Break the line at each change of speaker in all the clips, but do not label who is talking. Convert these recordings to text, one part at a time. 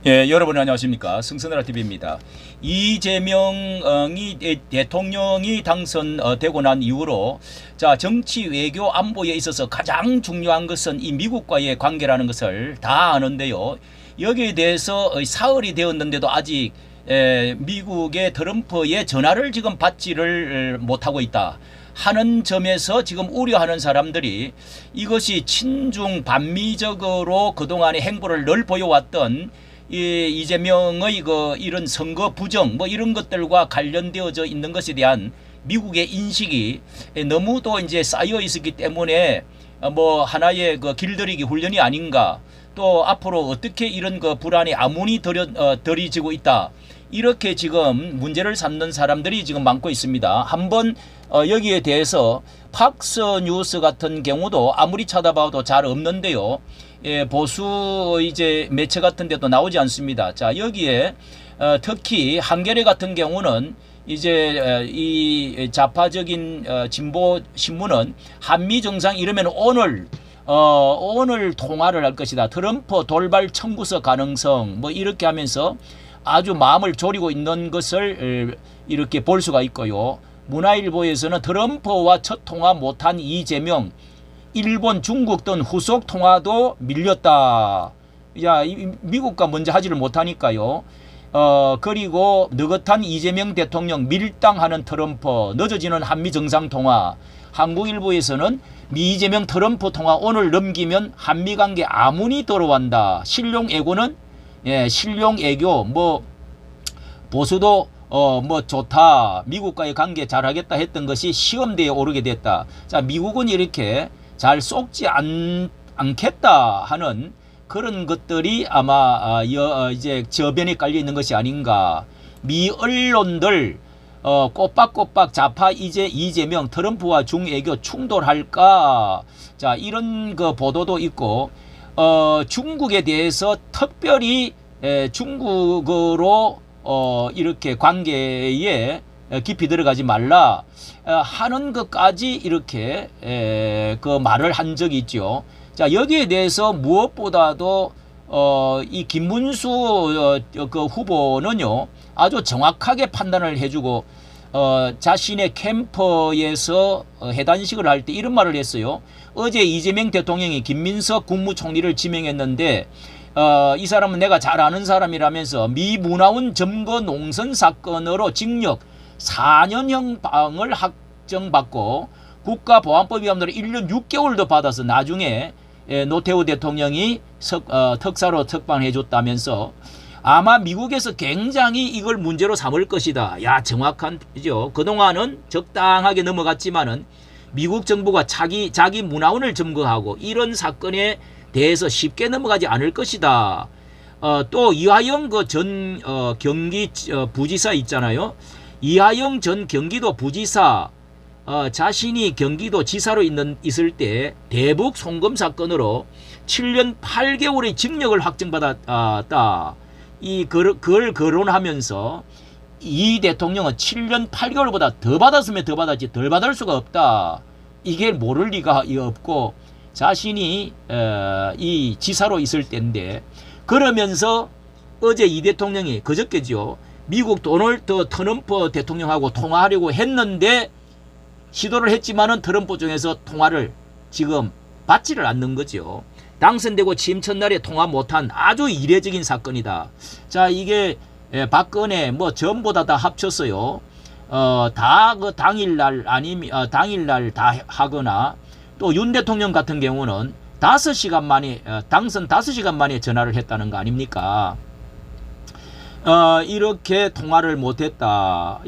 예, 여러분 안녕하십니까. 승선나라TV입니다. 이재명이 대통령이 당선되고 난 이후로 자, 정치, 외교, 안보에 있어서 가장 중요한 것은 이 미국과의 관계라는 것을 다 아는데요. 여기에 대해서 사흘이 되었는데도 아직 미국의 트럼프의 전화를 지금 받지를 못하고 있다 하는 점에서 지금 우려하는 사람들이 이것이 친중 반미적으로 그동안의 행보를 늘 보여왔던 이재명의 이런 선거 부정 뭐 이런 것들과 관련되어져 있는 것에 대한 미국의 인식이 너무도 이제 쌓여 있었기 때문에 뭐 하나의 길들이기 훈련이 아닌가, 또 앞으로 어떻게 이런 불안이 아무니 들이지고 있다, 이렇게 지금 문제를 삼는 사람들이 지금 많고 있습니다. 한번 여기에 대해서 팍스뉴스 같은 경우도 아무리 찾아봐도 잘 없는데요. 예, 보수 이제 매체 같은 데도 나오지 않습니다. 자, 여기에 특히 한겨레 같은 경우는 이제 이 좌파적인 진보 신문은 한미 정상 이러면 오늘 통화를 할 것이다, 트럼프 돌발 청구서 가능성 뭐 이렇게 하면서 아주 마음을 졸이고 있는 것을 이렇게 볼 수가 있고요. 문화일보에서는 트럼프와 첫 통화 못한 이재명, 일본, 중국 등 후속 통화도 밀렸다. 야, 미국과 먼저 하지를 못하니까요. 그리고 느긋한 이재명 대통령 밀당하는 트럼프, 늦어지는 한미 정상통화. 한국일보에서는 미 이재명 트럼프 통화 오늘 넘기면 한미관계 아무니 들어간다. 실용애고는 실용애교 뭐 보수도 뭐 좋다, 미국과의 관계 잘하겠다 했던 것이 시험대에 오르게 됐다. 자, 미국은 이렇게 잘 쏙지 않겠다 하는 그런 것들이 아마 이제 저변에 깔려 있는 것이 아닌가. 미 언론들 꼬박꼬박 좌파 이재명 트럼프와 중외교 충돌할까, 자, 이런 보도도 있고, 중국에 대해서 특별히 중국으로 이렇게 관계에 깊이 들어가지 말라 하는 것까지 이렇게 말을 한 적이 있죠. 자, 여기에 대해서 무엇보다도 이 김문수 후보는요 아주 정확하게 판단을 해주고 자신의 캠프에서 해단식을 할 때 이런 말을 했어요. 어제 이재명 대통령이 김민석 국무총리를 지명했는데 이 사람은 내가 잘 아는 사람이라면서 미 문화원 점거 농선 사건으로 징역 4년형 방을 확정받고 국가보안법 위반으로 1년 6개월도 받아서 나중에 노태우 대통령이 특사로 특방해 줬다면서 아마 미국에서 굉장히 이걸 문제로 삼을 것이다. 야, 정확한 죠. 그동안은 적당하게 넘어갔지만은 미국 정부가 자기 문화원을 점거하고 이런 사건에 대해서 쉽게 넘어가지 않을 것이다. 또 이화영 전 경기 부지사 있잖아요. 이화영 전 경기도 부지사 자신이 경기도 지사로 있을 때 대북 송금 사건으로 7년 8개월의 징역을 확정받았다. 그걸 거론하면서 이 대통령은 7년 8개월보다 더 받았으면 더 받았지 덜 받을 수가 없다. 이게 모를 리가 없고 자신이 이 지사로 있을 때인데, 그러면서 어제 이 대통령이 그저께죠, 미국 도널드 트럼프 대통령하고 통화하려고 했는데 시도를 했지만은 트럼프 쪽에서 통화를 지금 받지를 않는 거죠. 당선되고 취임 첫날에 통화 못한 아주 이례적인 사건이다. 자, 이게 박근혜 뭐 전부 다 합쳤어요. 다 당일날 아니면 당일날 다 하거나, 또 윤 대통령 같은 경우는 5시간 만에 당선 5시간 만에 전화를 했다는 거 아닙니까? 이렇게 통화를 못했다.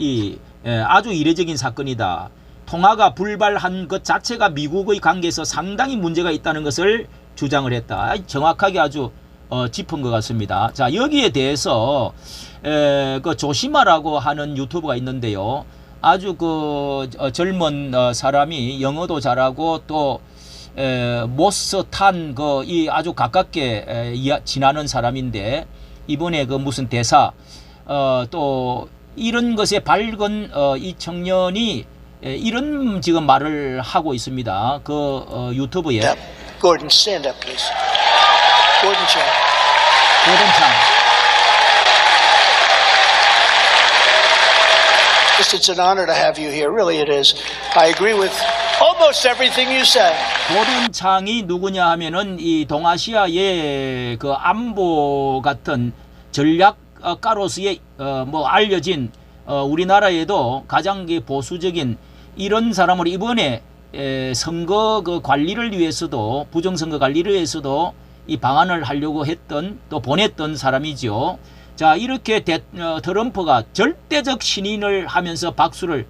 아주 이례적인 사건이다. 통화가 불발한 것 자체가 미국의 관계에서 상당히 문제가 있다는 것을 주장을 했다. 정확하게 아주 짚은 것 같습니다. 자, 여기에 대해서 조심하라고 하는 유튜브가 있는데요. 아주 젊은 사람이 영어도 잘하고 또 모스탄 이 아주 가깝게 지나는 사람인데, 이번에 무슨 대사 또 이런 것에 밝은 이 청년이 이런 지금 말을 하고 있습니다. 유튜브에.
Gordon, stand up, please. Gordon Chang.
고동창.
Just it's an honor to have you here. Really it is. I agree with almost everything you say.
고든창이 누구냐 하면은 이 동아시아의 그 안보 같은 전략가로서의 뭐 알려진 우리나라에도 가장 보수적인 이런 사람을 이번에 선거 그 관리를 위해서도 부정선거 관리를 위해서도 이 방안을 하려고 했던 또 보냈던 사람이죠. 자, 이렇게 트럼프가 절대적 신인을 하면서 박수를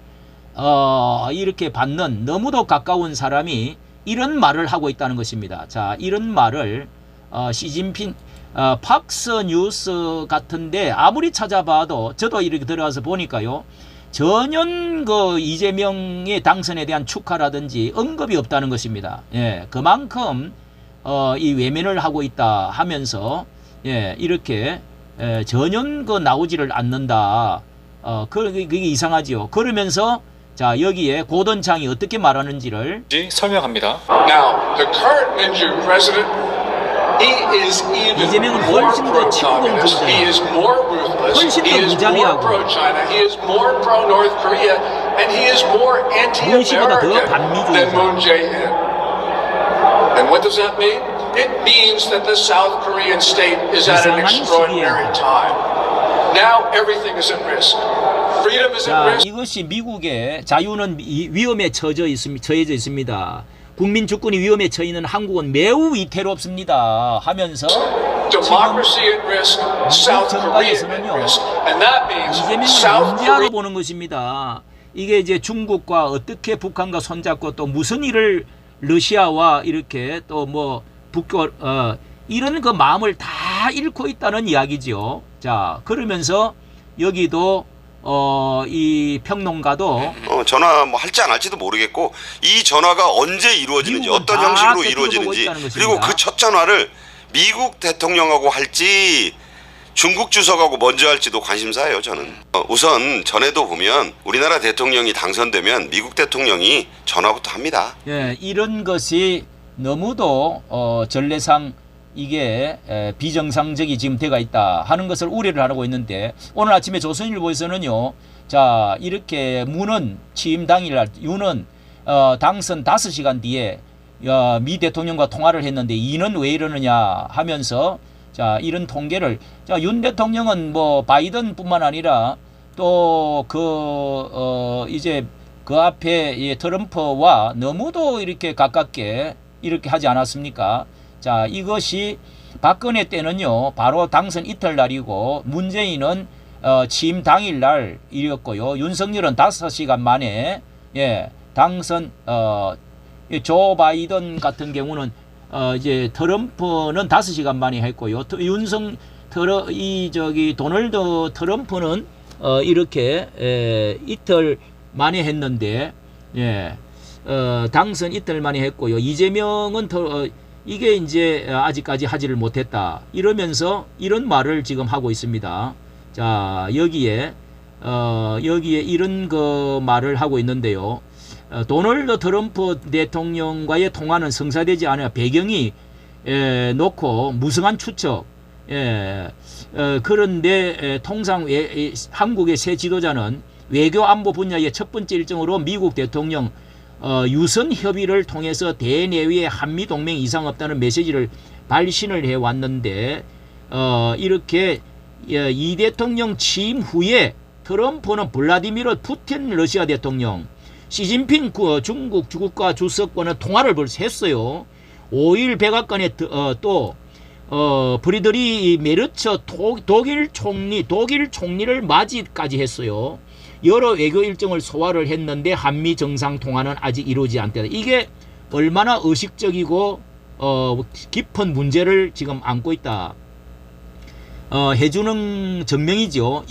이렇게 받는 너무도 가까운 사람이 이런 말을 하고 있다는 것입니다. 자, 이런 말을 시진핑 팍스 뉴스 같은데 아무리 찾아봐도 저도 이렇게 들어가서 보니까요. 전혀 그 이재명의 당선에 대한 축하라든지 언급이 없다는 것입니다. 예, 그만큼 이 외면을 하고 있다 하면서 예, 이렇게 전혀 그 나오지를 않는다. 그게 이상하지요. 그러면서 자, 여기에 고든창이 어떻게 말하는지를
설명합니다.
Now, the current Minju president, he is even
이재명은
more
훨씬 더
pro-communist. He is more ruthless.
훨씬 더
He is more
무자비하고
pro-China. He is more pro-North Korea, and he is more
문씨보다 더
anti-American
반미주의자.
than Moon Jae-in. And what does that mean? It means that the South Korean state is at an
이상한
extraordinary
시기에.
time. Now everything is at risk. Freedom is at
자,
risk.
이것이 미국의 자유는 위험에 처해져 있습니다. 국민 주권이 위험에 처해 있는 한국은 매우 위태롭습니다 하면서
Democracy at risk, South Korea at risk, and that means
이재명을
South
문제아로
Korea.
보는 것입니다. 이게 이제 중국과 어떻게 북한과 손잡고 또 무슨 일을 러시아와 이렇게 또 뭐 북교 이런 그 마음을 다 잃고 있다는 이야기지요. 자, 그러면서 여기도 이 평론가도
전화 뭐 할지 안 할지도 모르겠고 이 전화가 언제 이루어지는지 어떤 형식으로 이루어지는지 그리고 그 첫 전화를 미국 대통령하고 할지 중국 주석하고 먼저 할지도 관심사예요. 저는 우선 전에도 보면 우리나라 대통령이 당선되면 미국 대통령이 전화부터 합니다.
예, 이런 것이 너무도 전례상 이게 비정상적이 지금 돼가 있다 하는 것을 우려를 하고 있는데 오늘 아침에 조선일보에서는요. 자, 이렇게 문은 취임 당일날 윤은 당선 5시간 뒤에 미 대통령과 통화를 했는데 이는 왜 이러느냐 하면서 자, 이런 통계를 자, 윤 대통령은 뭐 바이든뿐만 아니라 또 이제 그 앞에 트럼프와 너무도 이렇게 가깝게 이렇게 하지 않았습니까? 자, 이것이 박근혜 때는요, 바로 당선 이틀날이고, 문재인은 취임 당일날이었고요. 윤석열은 5시간 만에, 예, 당선, 조 바이든 같은 경우는, 이제 트럼프는 5시간 만에 했고요. 도널드 트럼프는, 이렇게, 이틀 만에 했는데, 예, 당선 이틀 만에 했고요. 이재명은 이게 이제 아직까지 하지를 못했다. 이러면서 이런 말을 지금 하고 있습니다. 자, 여기에 이런 그 말을 하고 있는데요. 도널드 트럼프 대통령과의 통화는 성사되지 않아 배경이 놓고 무성한 추측. 그런데 통상 한국의 새 지도자는 외교 안보 분야의 첫 번째 일정으로 미국 대통령 유선 협의를 통해서 대내외의 한미 동맹 이상 없다는 메시지를 발신을 해왔는데 이렇게 이 대통령 취임 후에 트럼프는 블라디미르 푸틴 러시아 대통령, 시진핑 중국 국가 주석과는 통화를 벌써 했어요. 5일 백악관에 또 브리드리 메르처 독일 총리를 맞이까지 했어요. 여러 외교 일정을 소화를 했는데 한미 정상 통화는 아직 이루어지지 않다. 이게 얼마나 의식적이고 깊은 문제를 지금 안고 있다. 해주는 증명이죠.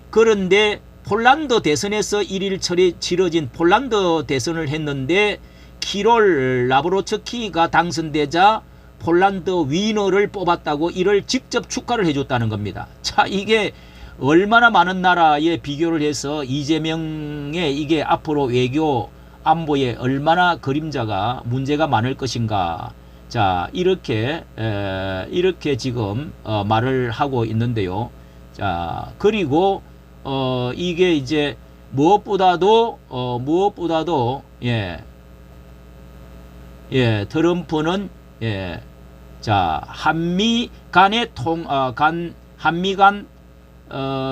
그런데 폴란드 대선에서 1일 치러진 폴란드 대선을 했는데 키롤 라브로츠키가 당선되자 폴란드 위너를 뽑았다고 이를 직접 축하를 해줬다는 겁니다. 자, 이게 얼마나 많은 나라에 비교를 해서 이재명의 이게 앞으로 외교 안보에 얼마나 그림자가 문제가 많을 것인가. 자, 이렇게 지금 말을 하고 있는데요. 자, 그리고 이게 이제 무엇보다도 트럼프는 자 한미 간의 한미 간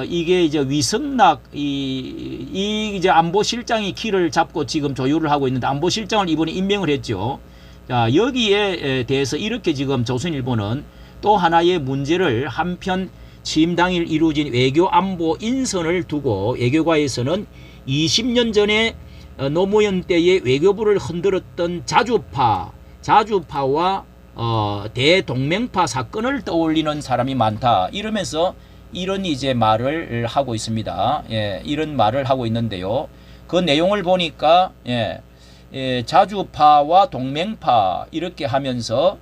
이게 이제 위성락 이 이제 안보실장이 키를 잡고 지금 조율을 하고 있는데 안보실장을 이번에 임명을 했죠. 자 여기에 대해서 이렇게 지금 조선일보는 또 하나의 문제를 한편 취임 당일 이루어진 외교 안보 인선을 두고 외교가에서는 20년 전에 노무현 때의 외교부를 흔들었던 자주파와 대동맹파 사건을 떠올리는 사람이 많다. 이러면서 이런 이제 말을 하고 있습니다. 예, 이런 말을 하고 있는데요. 그 내용을 보니까 자주파와 동맹파 이렇게 하면서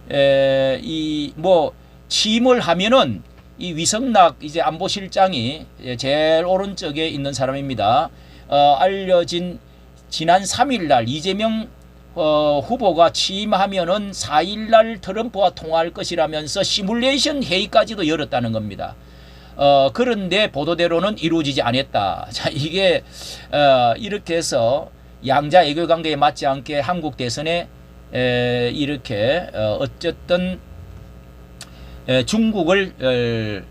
이 뭐 취임을 하면은 이 위성락 이제 안보실장이 제일 오른쪽에 있는 사람입니다. 알려진 지난 3일날 이재명 후보가 취임하면은 4일날 트럼프와 통화할 것이라면서 시뮬레이션 회의까지도 열었다는 겁니다. 그런데 보도대로는 이루어지지 않았다. 자, 이게 이렇게 해서 양자 외교 관계에 맞지 않게 한국 대선에 이렇게 어쨌든 중국을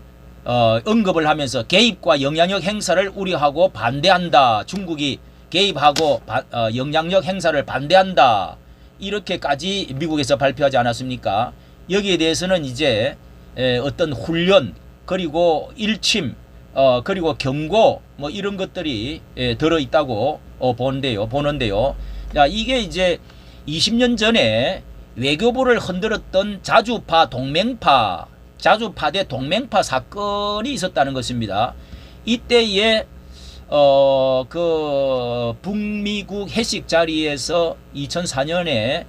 언급을 하면서 개입과 영향력 행사를 우려하고 반대한다. 중국이 개입하고 영향력 행사를 반대한다. 이렇게까지 미국에서 발표하지 않았습니까? 여기에 대해서는 이제 어떤 훈련 그리고 일침 그리고 경고 뭐 이런 것들이 들어있다고 보는데요. 자, 이게 이제 20년 전에 외교부를 흔들었던 자주파 대 동맹파 사건이 있었다는 것입니다. 이때에 그 북미국 회식 자리에서 2004년에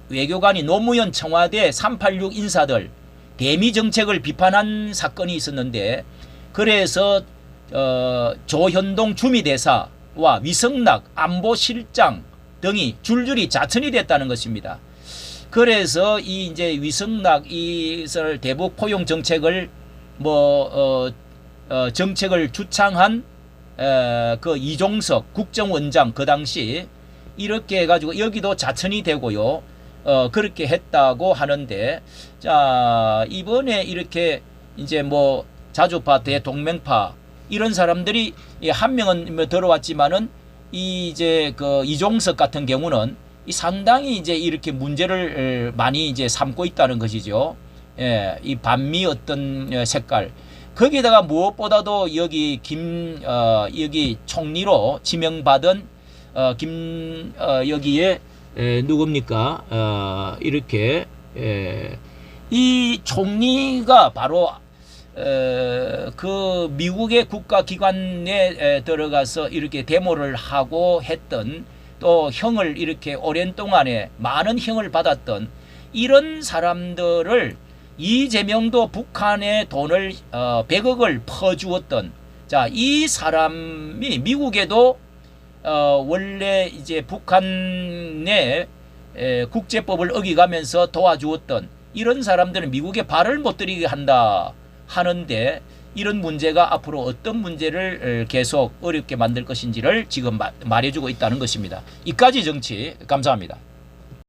외교관이 노무현 청와대 386 인사들 대미 정책을 비판한 사건이 있었는데, 그래서 조현동 주미대사와 위성락 안보실장 등이 줄줄이 자천이 됐다는 것입니다. 그래서 이 이제 위성락 이설 대북 포용 정책을 정책을 주창한 그 이종석 국정원장 그 당시 이렇게 해가지고 여기도 자천이 되고요. 그렇게 했다고 하는데, 자 이번에 이렇게 이제 뭐 자주파 대동맹파 이런 사람들이 한 명은 뭐 들어왔지만은 이 이제 그 이종석 같은 경우는 이 상당히 이제 이렇게 문제를 많이 이제 삼고 있다는 것이죠. 예, 이 반미 어떤 색깔. 거기다가 무엇보다도 여기 여기 총리로 지명받은 여기에 누굽니까? 이렇게 이 총리가 바로 그 미국의 국가기관에 들어가서 이렇게 데모를 하고 했던, 또 형을 이렇게 오랜 동안에 많은 형을 받았던 이런 사람들을, 이재명도 북한에 돈을 100억을 퍼주었던, 자, 이 사람이 미국에도 원래 이제 북한의 국제법을 어기가면서 도와주었던 이런 사람들은 미국에 발을 못 들이게 한다 하는데, 이런 문제가 앞으로 어떤 문제를 계속 어렵게 만들 것인지를 지금 말해주고 있다는 것입니다. 이까지 정치, 감사합니다.